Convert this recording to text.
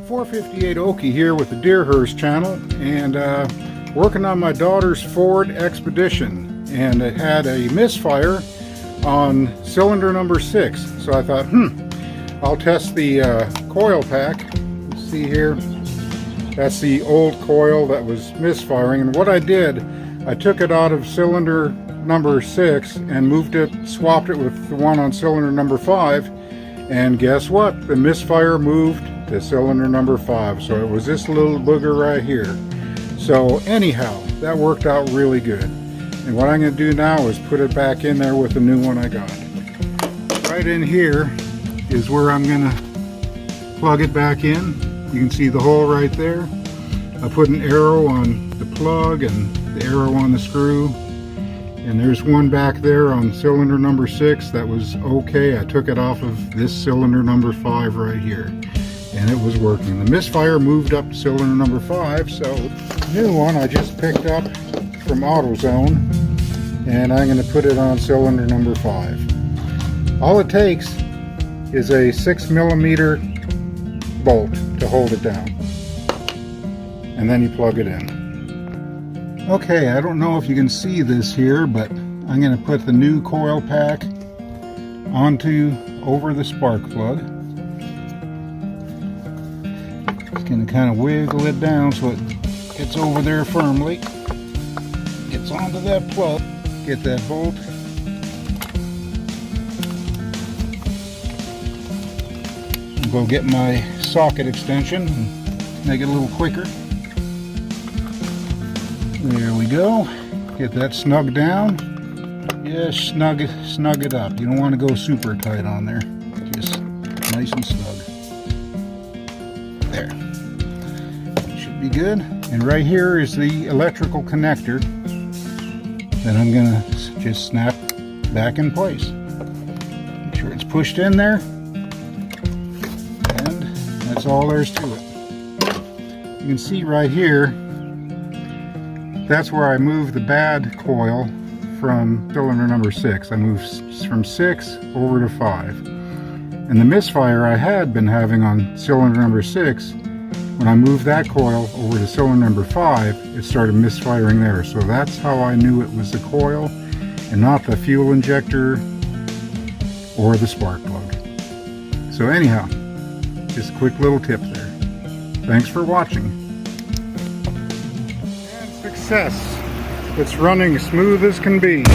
458 Okie here with the Deerhurst channel, and working on my daughter's Ford Expedition, and it had a misfire on cylinder number 6. So I thought, I'll test the coil pack. Let's see here, that's the old coil that was misfiring, and what I did, I took it out of cylinder number 6 and swapped it with the one on cylinder number 5, and guess what? The misfire moved to cylinder number 5. So it was this little booger right here. So anyhow, that worked out really good. And what I'm going to do now is put it back in there with the new one I got. Right in here is where I'm going to plug it back in. You can see the hole right there. I put an arrow on the plug and the arrow on the screw. And there's one back there on cylinder number 6 that was okay. I took it off of this cylinder number 5 right here, and it was working. The misfire moved up to cylinder number 5, so the new one I just picked up from AutoZone, and I'm going to put it on cylinder number 5. All it takes is a 6mm bolt to hold it down, and then you plug it in. Okay, I don't know if you can see this here, but I'm going to put the new coil pack over the spark plug. Just going to kind of wiggle it down so it gets over there firmly. Gets onto that plug. Get that bolt. I'll go get my socket extension and make it a little quicker. There we go. Get that snug down. Just snug it up. You don't want to go super tight on there. Just nice and snug. There. Should be good. And right here is the electrical connector that I'm going to just snap back in place. Make sure it's pushed in there. And that's all there is to it. You can see right here, that's where I moved the bad coil from cylinder number 6. I moved from 6 over to 5. And the misfire I had been having on cylinder number 6, when I moved that coil over to cylinder number 5, it started misfiring there. So that's how I knew it was the coil and not the fuel injector or the spark plug. So anyhow, just a quick little tip there. Thanks for watching. Success. It's running smooth as can be.